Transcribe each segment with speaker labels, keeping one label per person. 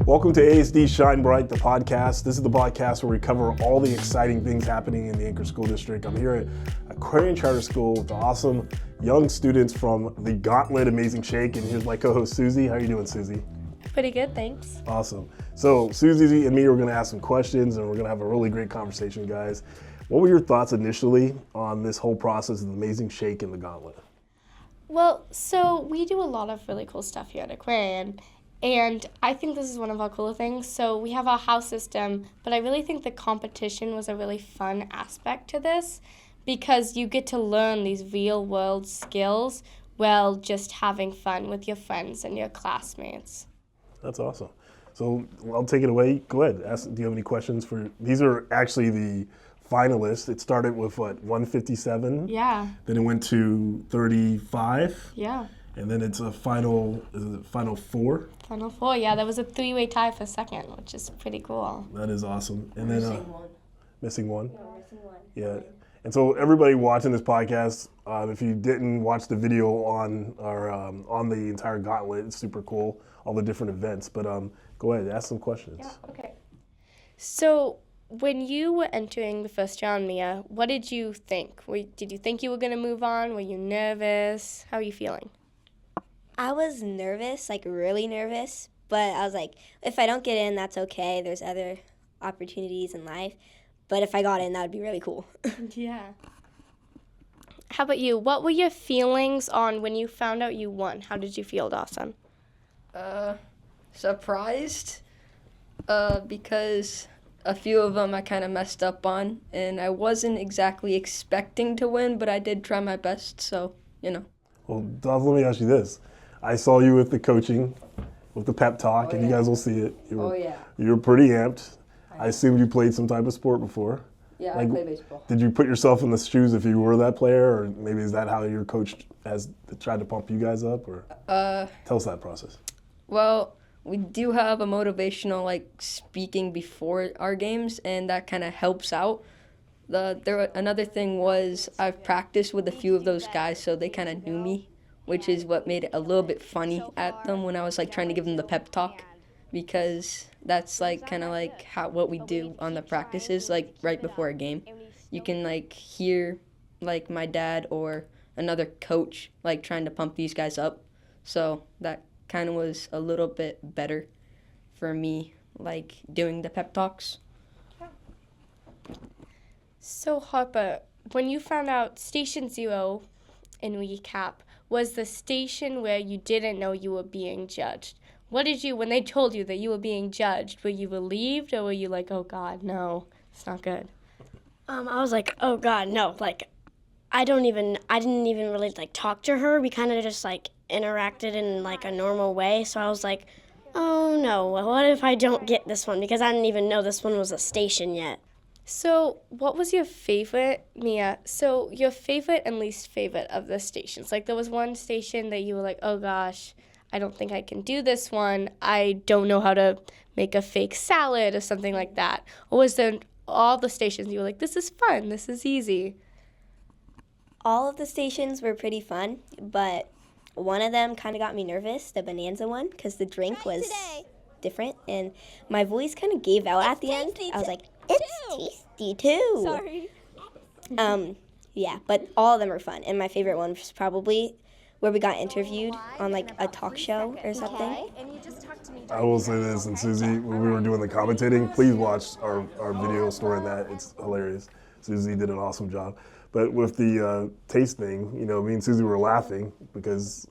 Speaker 1: Welcome to ASD Shine Bright, the podcast. This is the podcast where we cover all the exciting things happening in the Anchorage School District. I'm here at Aquarian Charter School with the awesome young students from the Gauntlet Amazing Shake, and here's my co-host Susie. How are you doing, Susie?
Speaker 2: Pretty good, thanks.
Speaker 1: Awesome. So Susie and me are going to ask some questions, and we're going to have a really great conversation, guys. What were your thoughts initially on this whole process of the Amazing Shake and the Gauntlet?
Speaker 2: Well, so we do a lot of really cool stuff here at Aquarian, and I think this is one of our cooler things. So we have our house system, but I really think the competition was a really fun aspect to this because you get to learn these real-world skills while just having fun with your friends and your classmates.
Speaker 1: That's awesome. So I'll take it away. Go ahead. Do you have any questions for? These are actually the finalists. It started with what, 157?
Speaker 2: Yeah.
Speaker 1: Then it went to 35.
Speaker 2: Yeah.
Speaker 1: And then it's a final. Is it final four?
Speaker 2: Final four. Yeah, that was a three-way tie for second, which is pretty cool.
Speaker 1: That is awesome. And then
Speaker 3: Missing one.
Speaker 1: missing one.
Speaker 3: No, missing one.
Speaker 1: Yeah. And so everybody watching this podcast, if you didn't watch the video on our on the entire Gauntlet, it's super cool. All the different events. But go ahead, ask some questions.
Speaker 2: Yeah. Okay. So, when you were entering the first round, Mia, what did you think? Did you think you were going to move on? Were you nervous? How are you feeling?
Speaker 3: I was nervous, like really nervous, but I was like, if I don't get in, that's okay. There's other opportunities in life. But if I got in, that would be really cool.
Speaker 2: Yeah. How about you? What were your feelings on when you found out you won? How did you feel, Dawson?
Speaker 4: Surprised, because a few of them I kind of messed up on, and I wasn't exactly expecting to win, but I did try my best, so, you know.
Speaker 1: Well, Dov, let me ask you this. I saw you with the coaching, with the pep talk, and you guys will see it. You were pretty amped. I assume you played some type of sport before.
Speaker 4: Yeah,
Speaker 1: Like,
Speaker 4: I play baseball.
Speaker 1: Did you put yourself in the shoes if you were that player, or maybe is that how your coach has tried to pump you guys up? Or tell us that process.
Speaker 4: Well, we do have a motivational, speaking before our games, and that kind of helps out. Another thing was I've practiced with a few of those guys, so they kind of knew me, which is what made it a little bit funny at them when I was trying to give them the pep talk, because that's what we do on the practices, right before a game. You can hear my dad or another coach trying to pump these guys up, so that kind of was a little bit better for me, doing the pep talks.
Speaker 2: So, Harper, when you found out Station 0, in recap, was the station where you didn't know you were being judged. What did you, when they told you that you were being judged, were you relieved or were you like, oh God, no, it's not good?
Speaker 5: I was like, oh God, no. I didn't even really talk to her. We kind of just interacted in a normal way. So I was like, oh no, what if I don't get this one? Because I didn't even know this one was a station yet.
Speaker 2: So what was your favorite, Mia? So your favorite and least favorite of the stations? There was one station that you were like, oh gosh, I don't think I can do this one. I don't know how to make a fake salad or something like that. Or was there all the stations you were like, this is fun, this is easy?
Speaker 3: All of the stations were pretty fun, but one of them kind of got me nervous, the Bonanza one, because the drink was different, and my voice kind of gave out at the end. I was like, it's tasty too.
Speaker 5: Sorry.
Speaker 3: Yeah, but all of them are fun, and my favorite one was probably where we got interviewed on a talk show or something.
Speaker 1: I will say this, and Susie, when we were doing the commentating, please watch our video story on that. It's hilarious. Susie did an awesome job. But with the taste thing, me and Susie were laughing because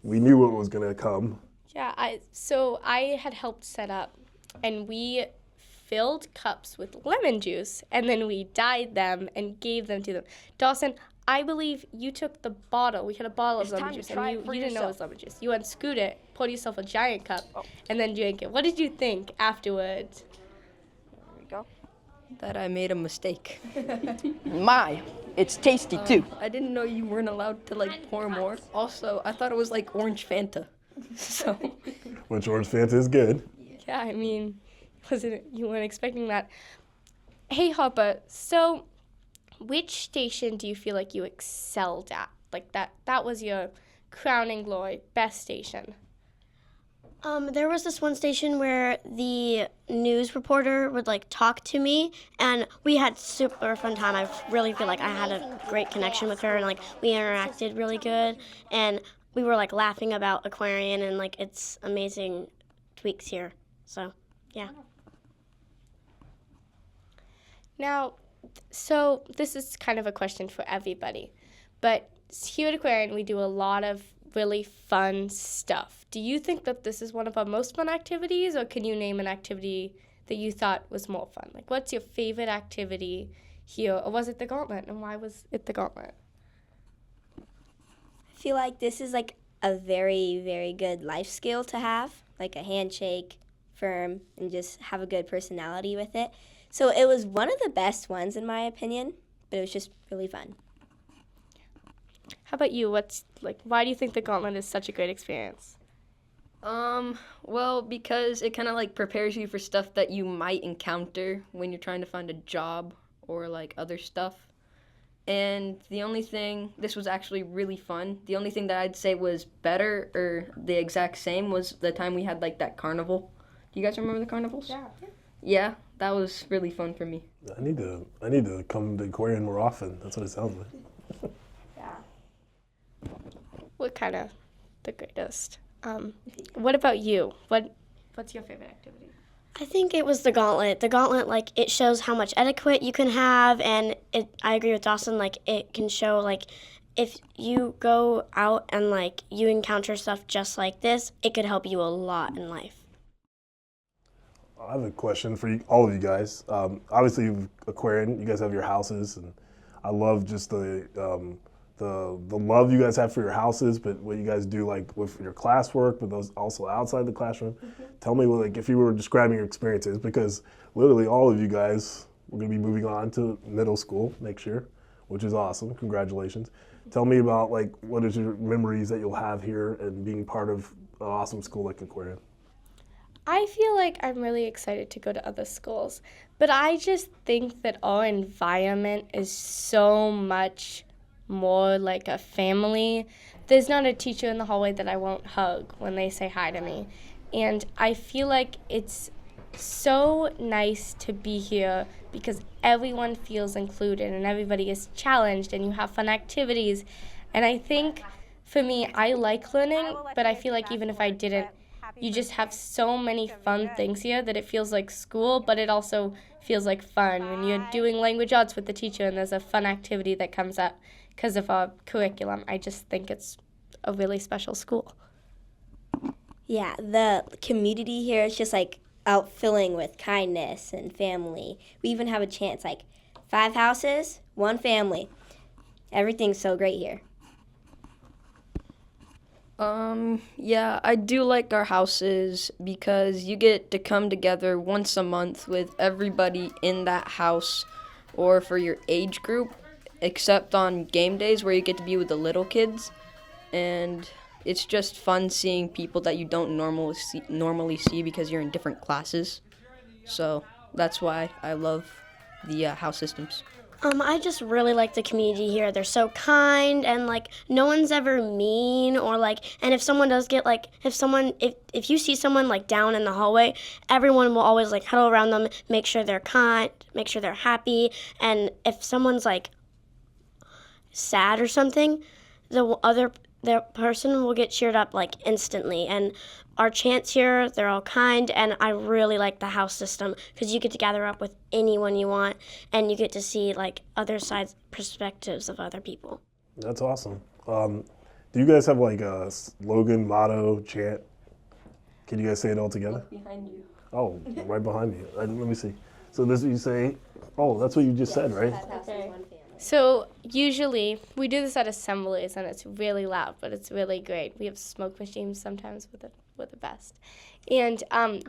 Speaker 1: we knew what was going to come.
Speaker 2: Yeah, I had helped set up, and we filled cups with lemon juice, and then we dyed them and gave them to them. Dawson, I believe you took the bottle. We had a bottle of lemon juice, and you didn't know it was lemon juice. You unscrewed it, poured yourself a giant cup, and then drank it. What did you think afterwards?
Speaker 4: There we go. That I made a mistake.
Speaker 6: It's tasty too.
Speaker 4: I didn't know you weren't allowed to pour more. Also, I thought it was orange Fanta. So.
Speaker 1: Which orange Fanta is good.
Speaker 2: Yeah, I mean, you weren't expecting that. Hey, Harper, so which station do you feel like you excelled at? That was your crowning glory, best station.
Speaker 5: There was this one station where the news reporter would like talk to me, and we had super fun time. I really feel like I had a great connection with her, and like we interacted really good, and we were like laughing about Aquarian and like its amazing tweaks here. So, yeah.
Speaker 2: Now, so this is kind of a question for everybody, but here at Aquarian we do a lot of really fun stuff. Do you think that this is one of our most fun activities, or can you name an activity that you thought was more fun? Like, what's your favorite activity here, or was it the Gauntlet, and why was it the Gauntlet?
Speaker 3: I feel like this is like a very, very good life skill to have, like a handshake, firm, and just have a good personality with it. So it was one of the best ones in my opinion, but it was just really fun.
Speaker 2: How about you? Why do you think the Gauntlet is such a great experience?
Speaker 4: Well, because it kind of like prepares you for stuff that you might encounter when you're trying to find a job or like other stuff. And this was actually really fun. The only thing that I'd say was better or the exact same was the time we had like that carnival. Do you guys remember the carnivals?
Speaker 2: Yeah.
Speaker 4: Yeah, that was really fun for me.
Speaker 1: I need to come to Aquarian more often. That's what it sounds like.
Speaker 2: What kind of the greatest? What about you? What's your favorite activity?
Speaker 5: I think it was the Gauntlet. The Gauntlet, like, it shows how much etiquette you can have, and I agree with Dawson, like, it can show, like, if you go out and, like, you encounter stuff just like this, it could help you a lot in life.
Speaker 1: I have a question for you, all of you guys. Obviously, Aquarian, you guys have your houses, and I love just the love you guys have for your houses, but what you guys do like with your classwork, but those also outside the classroom. Mm-hmm. Tell me, like, if you were describing your experiences, because literally all of you guys are going to be moving on to middle school next year, which is awesome. Congratulations. Tell me about, like, what is your memories that you'll have here and being part of an awesome school like Aquarian?
Speaker 2: I feel like I'm really excited to go to other schools, but I just think that our environment is so much more like a family. There's not a teacher in the hallway that I won't hug when they say hi to me. And I feel like it's so nice to be here because everyone feels included and everybody is challenged and you have fun activities. And I think for me, I like learning, but I feel like even if I didn't, you just have so many fun things here that it feels like school, but it also feels like fun when you're doing language arts with the teacher and there's a fun activity that comes up because of our curriculum. I just think it's a really special school.
Speaker 3: Yeah, the community here is just like outfilling with kindness and family. We even have a chance, like 5 houses, 1 family. Everything's so great here.
Speaker 4: Yeah, I do like our houses because you get to come together once a month with everybody in that house or for your age group, except on game days where you get to be with the little kids. And it's just fun seeing people that you don't normally see because you're in different classes. So that's why I love the house systems.
Speaker 5: I just really like the community here. They're so kind and like no one's ever mean or like, and if someone does get like, if you see someone like down in the hallway, everyone will always like huddle around them, make sure they're kind, make sure they're happy. And if someone's like sad or something, the person will get cheered up like instantly. And our chants here, they're all kind, and I really like the house system because you get to gather up with anyone you want and you get to see like other sides, perspectives of other people.
Speaker 1: That's awesome. Do you guys have like a slogan, motto, chant? Can you guys say it all together?
Speaker 4: Behind you.
Speaker 1: Oh, right behind me. Let me see. So this you say, oh, that's what you just said, right?
Speaker 2: Okay. So usually we do this at assemblies and it's really loud, but it's really great. We have smoke machines sometimes with the best. And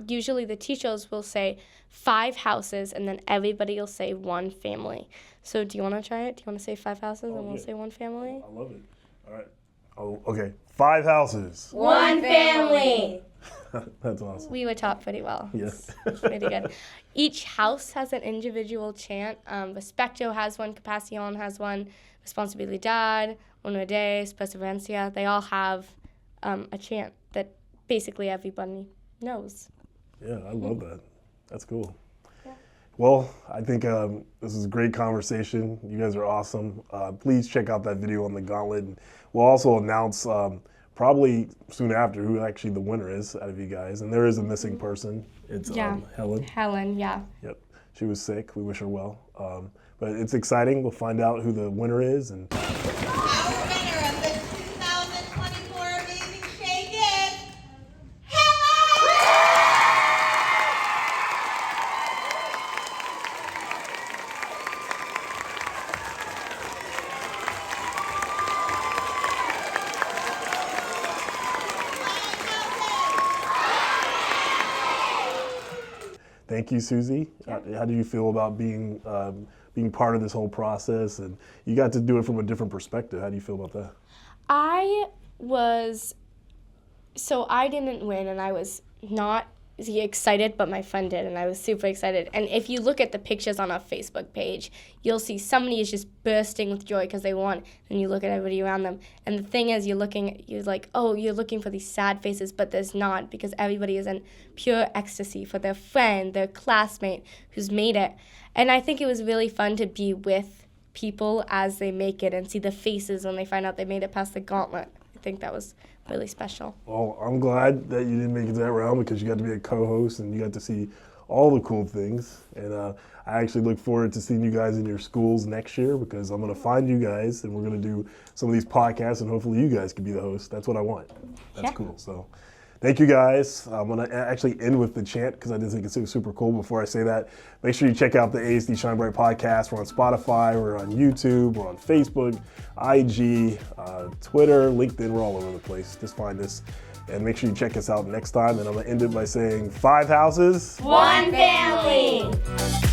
Speaker 2: usually the teachers will say 5 houses and then everybody will say 1 family. So do you want to try it? Do you want to say 5 houses and we'll say 1 family?
Speaker 1: I love it. All right. Oh, okay. 5 houses.
Speaker 3: 1 family.
Speaker 1: That's awesome.
Speaker 2: We were taught pretty well.
Speaker 1: Yes.
Speaker 2: It's pretty good. Each house has an individual chant. Respecto has one, Compasión has one, Responsabilidad, Uno Des, Perseverancia. They all have a chant that basically everybody knows.
Speaker 1: Yeah, I love that. That's cool. Well, I think this is a great conversation. You guys are awesome. Please check out that video on the Gauntlet. And we'll also announce probably soon after who actually the winner is out of you guys. And there is a missing person. It's Helen.
Speaker 2: Helen, yeah.
Speaker 1: Yep. She was sick. We wish her well. But it's exciting. We'll find out who the winner is. And
Speaker 7: Our winner of the 2024 Amazing Shake is Helen!
Speaker 1: thank you, Susie. How do you feel about being part of this whole process? And you got to do it from a different perspective. How do you feel about that?
Speaker 2: I didn't win, and I was not excited, but my friend did, and I was super excited. And if you look at the pictures on our Facebook page, you'll see somebody is just bursting with joy because they won, and you look at everybody around them. And the thing is, you're like, oh, you're looking for these sad faces, but there's not, because everybody is in pure ecstasy for their friend, their classmate who's made it. And I think it was really fun to be with people as they make it and see the faces when they find out they made it past the gauntlet. I think that was really special.
Speaker 1: Well, I'm glad that you didn't make it to that round because you got to be a co-host and you got to see all the cool things. And I actually look forward to seeing you guys in your schools next year because I'm going to find you guys and we're going to do some of these podcasts and hopefully you guys can be the host. That's what I want. That's cool. So thank you guys. I'm going to actually end with the chant because I just think it's super cool. Before I say that, make sure you check out the ASD Shine Bright podcast. We're on Spotify, we're on YouTube, we're on Facebook, IG, Twitter, LinkedIn. We're all over the place. Just find us and make sure you check us out next time. And I'm going to end it by saying 5 houses,
Speaker 2: 1 family.